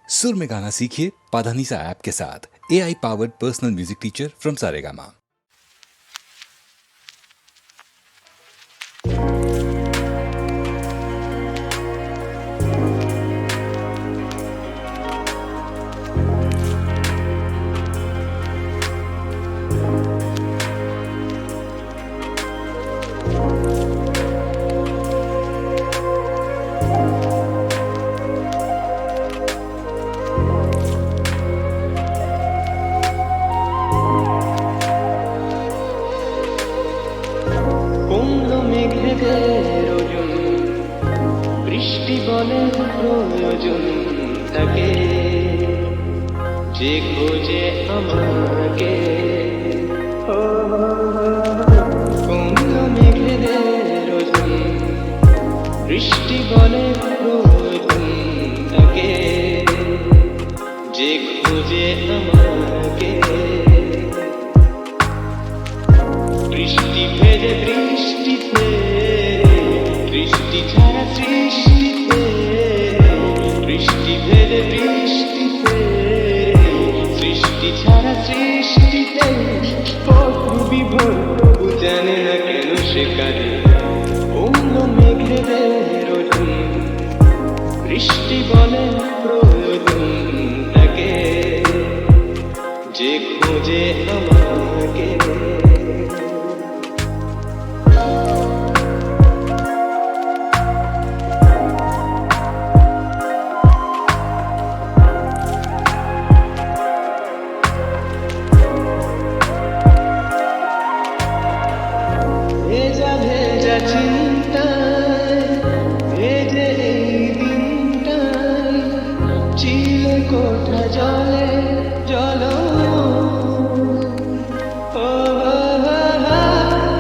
सुर में गाना सीखिए पाधानीसा ऐप के साथ। AI powered personal music teacher from Saregama. বৃষ্টি বলে প্রয়োজন তাকে, যে খোঁজে আমাকে। কোন মেঘেদের ওজন, বৃষ্টি বলে প্রয়োজন তাকে, যে খোঁজে আমাকে। বৃষ্টি ভেজে বৃষ্টিতে, বৃষ্টি ছাড়া সৃষ্টিতে, বৃষ্টি ভেজে বৃষ্টিতে, সৃষ্টি ছাড়া সৃষ্টিতে। বিভোর প্রভু জানে না কেন সে কাঁদে। অন্য মেঘেদের ওজন, বৃষ্টি বলে প্রয়োজন তাকে, যে খোঁজে আমাকে। ভেজা ভেজা চিন্তায়, ভেজে এই দিনটায়, চিলে কোঠা জলে জল।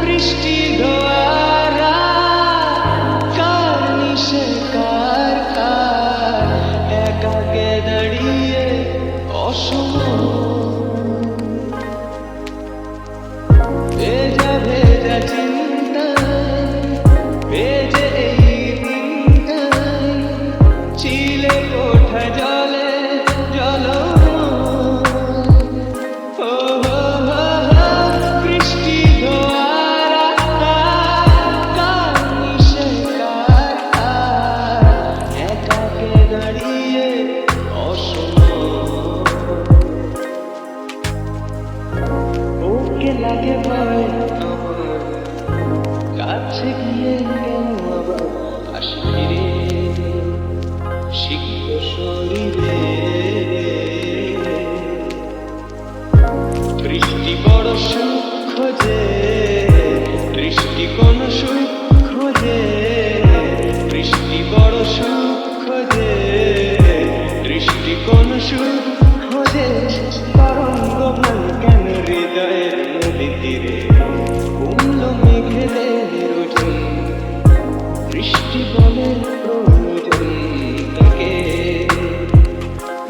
বৃষ্টি ধোয়ারা কার নিশে কার কার, একাকে দাঁড়িয়ে অসময়। ভেজা ভেজা চিন্তায়, ভেজে এই দিনটায়, চিলে কোঠা জলে জল। বৃষ্টি ধোয়ারা কার নিশে কার কার, একাকে দাঁড়িয়ে অসময়। ওকে লাগে ভয় আমার, কাছে গিয়ে কেন আবার আসি ফিরে সিক্ত শরীরে। বৃষ্টি বড় সুখ খোঁজে, বৃষ্টি কোন সুখ খোঁজে, বৃষ্টি বড় সুখ খোঁজে, বৃষ্টি কোন সুখ খোঁজে। তরঙ্গ ভাঙ কেন হৃদয়ের নদী তীরে, কুমল মেঘেদের ওজন, বৃষ্টি বলে প্রয়োজন তাকে,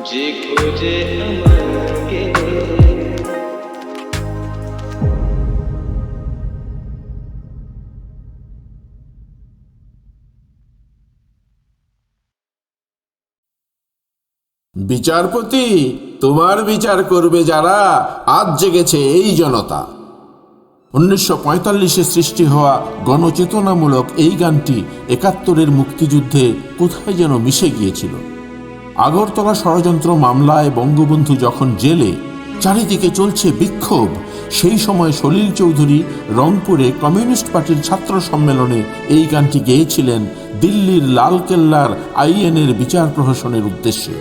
যে খোঁজে আমাকে। বিচারপতি, তোমার বিচার করবে যারা, আজ জেগেছে এই জনতা। 1945-এ সৃষ্টি হওয়া গণচেতনামূলক এই গানটি 71-এর মুক্তিযুদ্ধে কোথায় যেন মিশে গিয়েছিল। আগরতলা ষড়যন্ত্র মামলায় বঙ্গবন্ধু যখন জেলে, চারিদিকে চলছে বিক্ষোভ, সেই সময় সলিল চৌধুরী রংপুরে কমিউনিস্ট পার্টির ছাত্র সম্মেলনে এই গানটি গেয়েছিলেন দিল্লির লালকেল্লার আইএনের বিচার প্রহসনের উদ্দেশ্যে।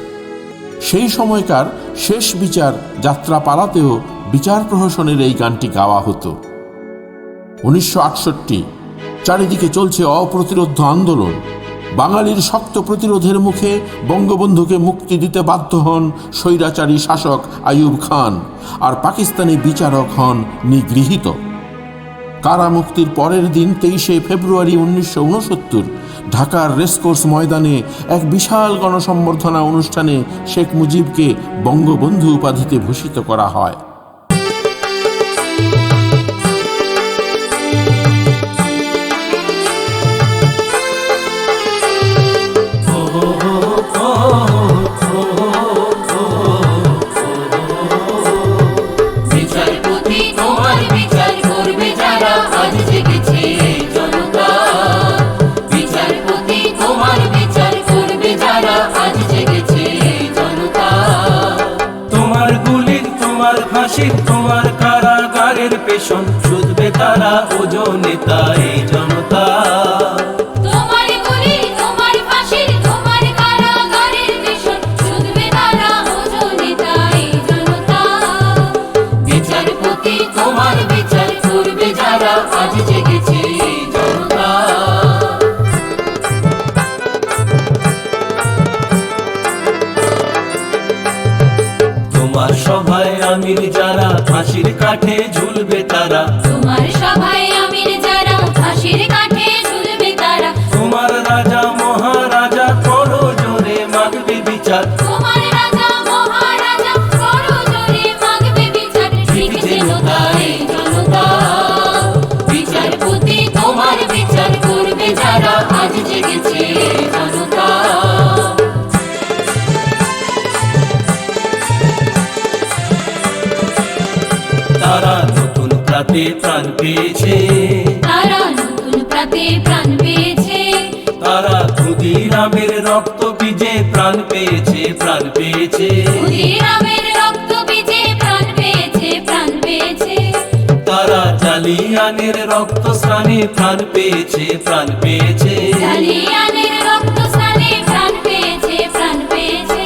সেই সময়কার শেষ বিচার যাত্রাপালাতেও বিচার প্রহসনের এই গানটি গাওয়া হতো। 1968, চারিদিকে চলছে অপ্রতিরোধ্য আন্দোলন। বাঙালির শক্ত প্রতিরোধের মুখে বঙ্গবন্ধুকে মুক্তি দিতে বাধ্য হন স্বৈরাচারী শাসক আইয়ুব খান, আর পাকিস্তানি বিচারক হন নিগৃহীত। কারামুক্তির পরের দিন 23শে ফেব্রুয়ারি 1969 ঢাকার রেসকোর্স ময়দানে এক বিশাল গণসম্বর্ধনা অনুষ্ঠানে শেখ মুজিবকে বঙ্গবন্ধু উপাধিতে ভূষিত করা হয়। ফাঁসির তোমার কারাগারের পেছন শুধবে তারা ওজনে তাই জনতা। তোমার গুলি তোমার ফাঁসির তোমার কারাগারের পেছন শুধবে তারা ওজনে তাই জনতা। বিচারপতি তোমার বিচার করবে যারা আজ জেগেছে এই জনতা। তোমার সভায় আমির যারা ফাঁসির কাঠে ঝুলবে তারা। তোমার সভায় আমির যারা ফাঁসির কাঠে ঝুলবে তারা। তোমার রাজা মহারাজা করো জোরে মাগবে বিচার। তোমার রাজা মহারাজা করো জোরে মাগবে বিচার। ঠিক যেন তাই জনতা। বিচারপতি তোমার বিচার করবে যারা আজ জেগেছে এই জনতা। তারা নতুন প্রাতে প্রাণ পেয়েছে। তারা নতুন প্রাতে প্রাণ পেয়েছে। তারা ক্ষুদিরামের রক্ত বীজে প্রাণ পেয়েছে, প্রাণ পেয়েছে। ক্ষুদিরামের রক্ত বীজে প্রাণ পেয়েছে, প্রাণ পেয়েছে। তারা জালিয়ানের রক্ত স্নানে প্রাণ পেয়েছে, প্রাণ পেয়েছে। জালিয়ানের রক্ত স্নানে প্রাণ পেয়েছে, প্রাণ পেয়েছে।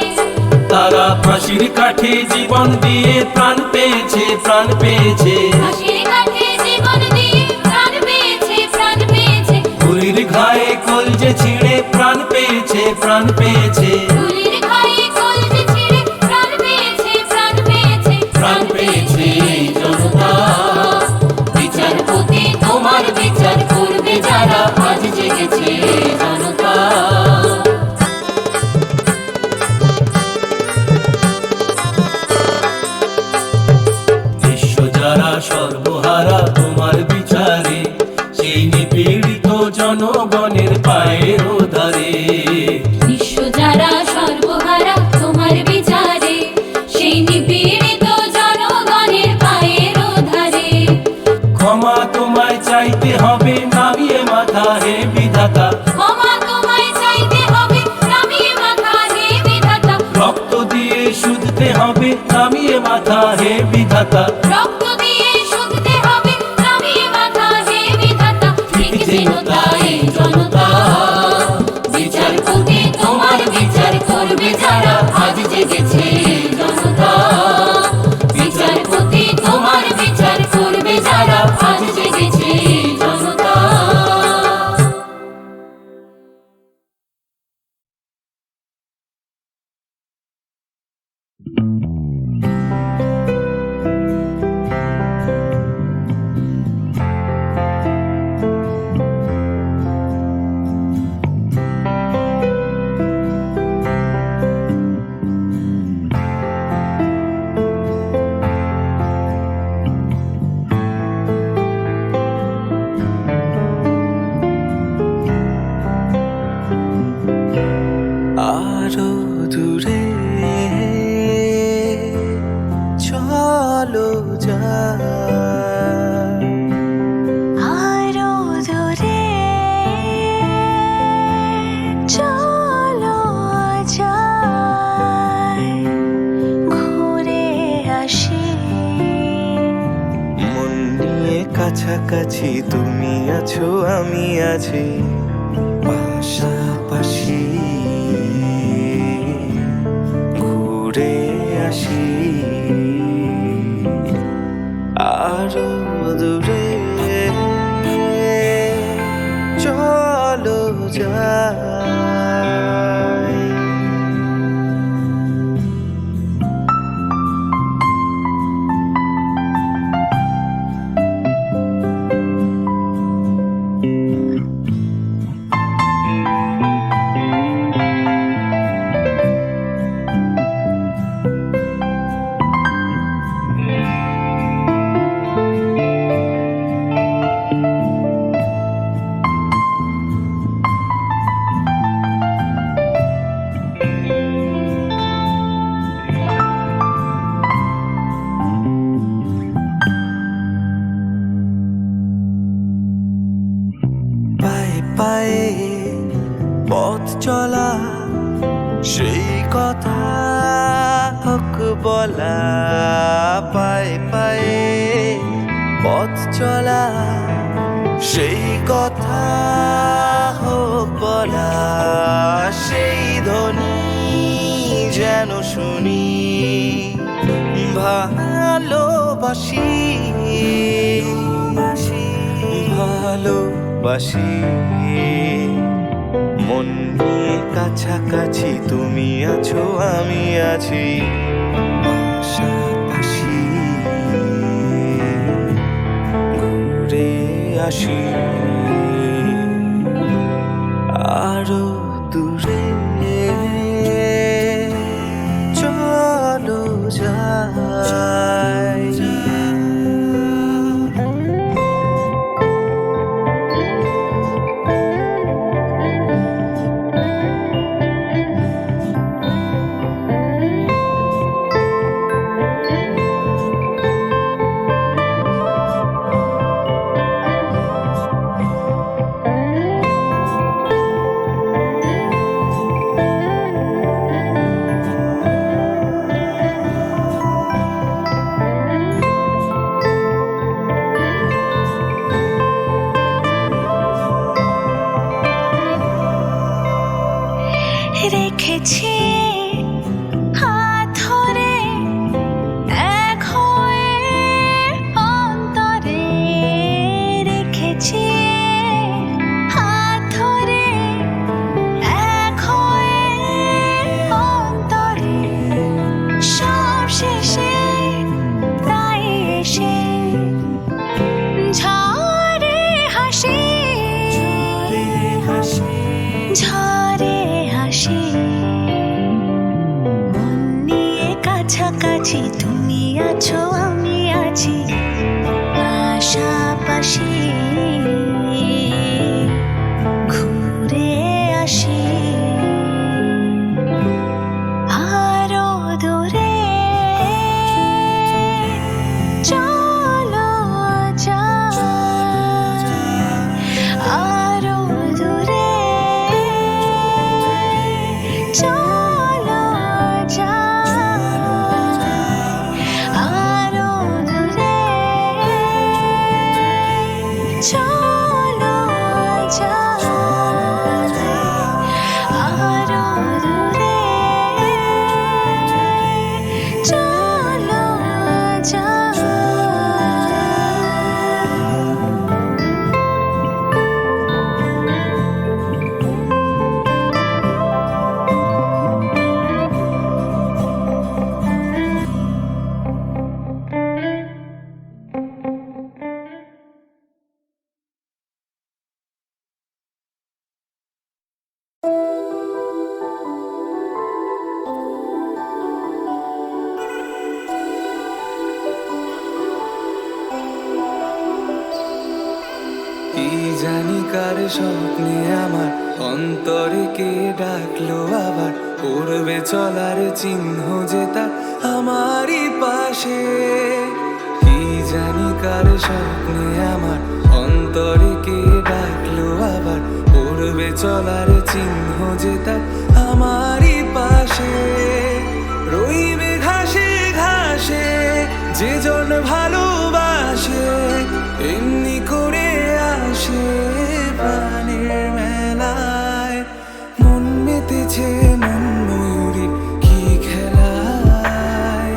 তারা ফাঁসির কাঠে জীবন দিয়ে প্রাণ পেয়েছে, প্রাণ পেয়েছে। ফাঁসির কাঠে জীবন দিয়ে প্রাণ পেয়েছে, প্রাণ পেয়েছে। গুলির ঘায়ে কলজে ছিঁড়ে প্রাণ পেয়েছে, প্রাণ পেয়েছে। গুলির ঘায়ে কলজে ছিঁড়ে প্রাণ পেয়েছে, প্রাণ পেয়েছে। প্রাণ পেয়েছে এই জনতা। বিচারপতি তোমার বিচার করবে যারা আজ জেগেছে এই জনতা। বিশ্ব যারা সর্বহারা তোমার বিচারে, সেই নিপীড়িত জনগণের পায়ের ধারে। বিশ্ব যারা সর্বহারা তোমার বিচারে, সেই নিপীড়িত জনগণের পায়ের ধারে। ক্ষমা তোমায় চাইতে হবে নামিয়ে মাথা হে বিধাতা। ক্ষমা তোমায় চাইতে হবে নামিয়ে মাথা হে বিধাতা। রক্ত দিয়ে শুধতে হবে নামিয়ে মাথা হে বিধাতা। রক্ত দিয়ে শুধতে হবে নামিয়ে মাথা হে বিধাতা। ঠিক যেন তাই জনতা। বিচারপতি তোমার বিচার করবে যারা আজ জেগেছে এই জনতা। বিচারপতি তোমার বিচার করবে যারা আজ জেগেছে এই জনতা। আরো দূরে চলো যাই, আরো দূরে চলো যাই, ঘুরে আসি। মন নিয়ে কাছাকাছি তুমি আছো আমি আছি, পাশাপাশি ঘুরে আসি। আরো দূরে চলো যাই। পায়ে পথ চলা সেই কথা হোক বলা, পায়ে পায়ে পথ চলা, সেই কথা হোক বলা, সেই ধ্বনি যেন শুনি। ভালোবাসি ভালোবাসি, মন নিয়ে কাছাকাছি তুমি আছো আমি আছি, পাশাপাশি ঘুরে আসি আরো দূরে, চলো যাই। রেখেছি হাত ধরে এক হয়ে অন্তরে, রেখেছি হাত ধরে এক হয়ে অন্তরে, সব শেষে তাই এসে ঝরে হাসি, ঝরে হাসি, মন নিয়ে কাছাকাছি তুমি আছো আমি আছি, পাশাপাশি ঘুরে আসি আরো দূরে, চলো যাই আরো দূরে, চলো যাই আরো দূরে, চলো যাই আরো দূরে, চলো যাই। কি জানি কার স্বপ্নে আমার অন্তরে কে ডাকলো আবার, করবে চলার চিহ্ন যে তার আমারই পাশে। কি জানি কার স্বপ্নে আমার অন্তরে কে ডাকলো আবার, করবে চলার চিহ্ন যে তার আমারই পাশে। রইবে ঘাসে ঘাসে যে জন ভালোবাসে, এমনি করে আসে প্রাণের মেলায়। মন মেতেছে মন ময়ূরী কি খেলায়,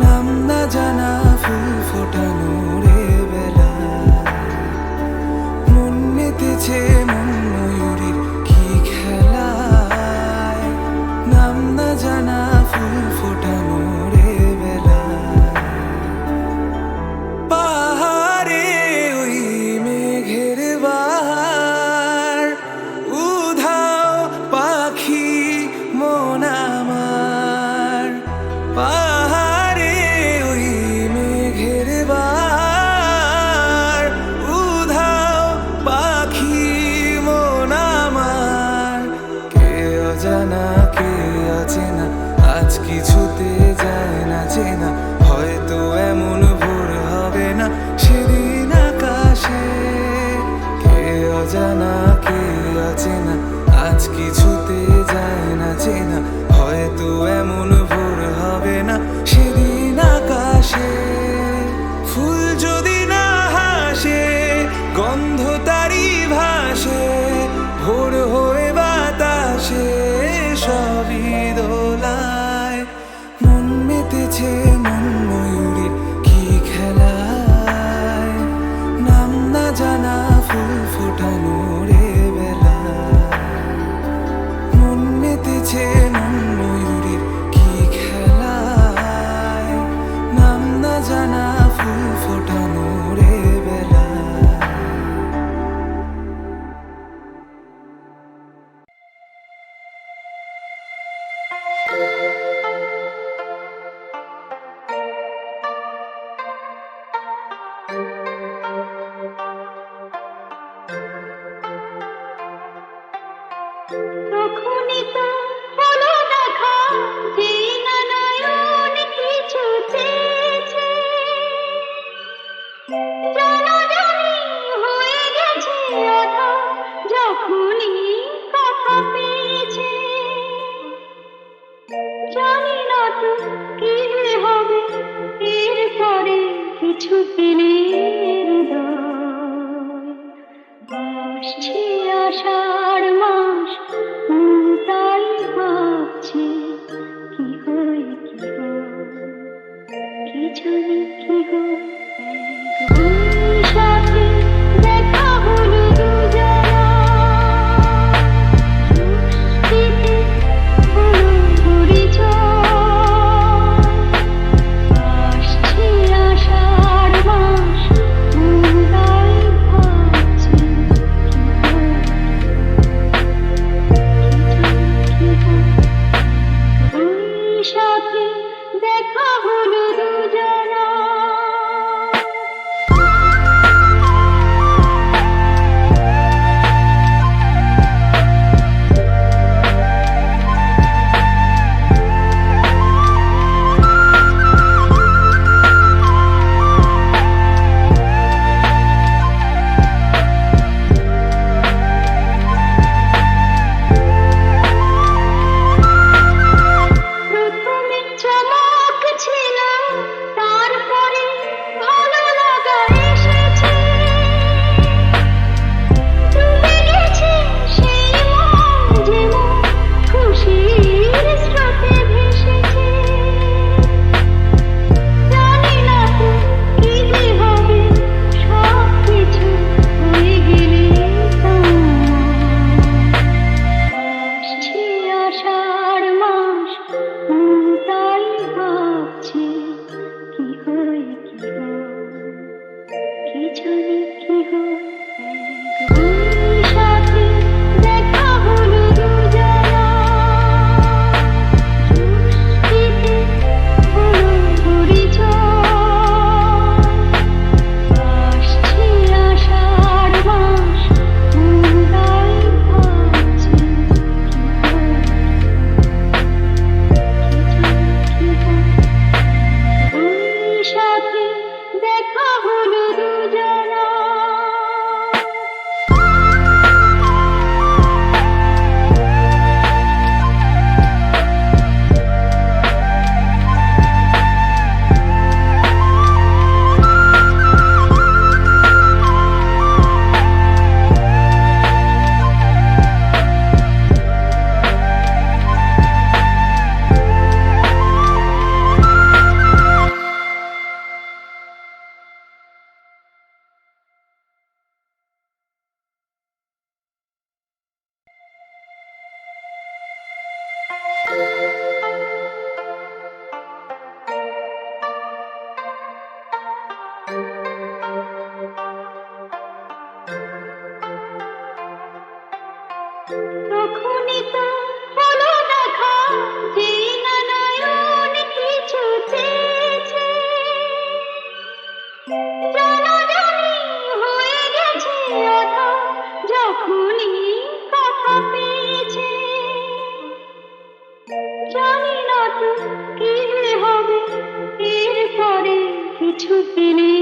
নাম না জানা ফুল ফোটানো রে বেলায়। মন মেতেছে মন ময়ূরীর কি খেলায়, নাম না জানা ফুল ফোটানো রে বেলায়। পাহাড়ে ওই মেঘের বাহার, উধাও পাখি মন আমার। পাহাড়ে ওই মেঘের বাহার, উধাও পাখি মন আমার। কে অজানা কে অচেনা, আজ কিছুতে যায় না চেনা, হয়তো এমন ভোর হবে না সেদিন আকাশে। কে অজানা কে অচেনা, আজ কিছুতে যায় না চেনা, হয়তো এমন ভোর হবে না তো কি যে হবে এরপরে কিছু পেলে হৃদয় আসছে আষাঢ় মাস তাই ভাবছি কি হয় কি জানি কি হয় সাথে দেখা হলো দুজনা হলো পরিচয় আসছে আষাঢ় মাস তাই ভাবছি ওই সাথে দেখা হলো দুজনা প্রথমে চমক ছিল তারপরে ভালো লাগা এসেছে ডুবে গেছে সেই মন যেমন খুশির স্রোতে ভেসেছে জানি না তো কি যে হবে সব কিছু হয়ে গেলে আসছে আষাঢ় মাস তাই ভাবছি কি হয় কি জানি কি হয় ওই সাথে দেখা হলো দুজনা হলো পরিচয় আসছে আষাঢ় মাস তাই ভাবছি ওই সাথে দেখা হলো দুজনা তখনই তো হলো দেখা যেই না নয়ন কিছু চেয়েছে জানাজানি হয়ে গেছে আধা যখনই কথা পেয়েছে জানি না তো কি যে হবে এরপরে কিছু পেলে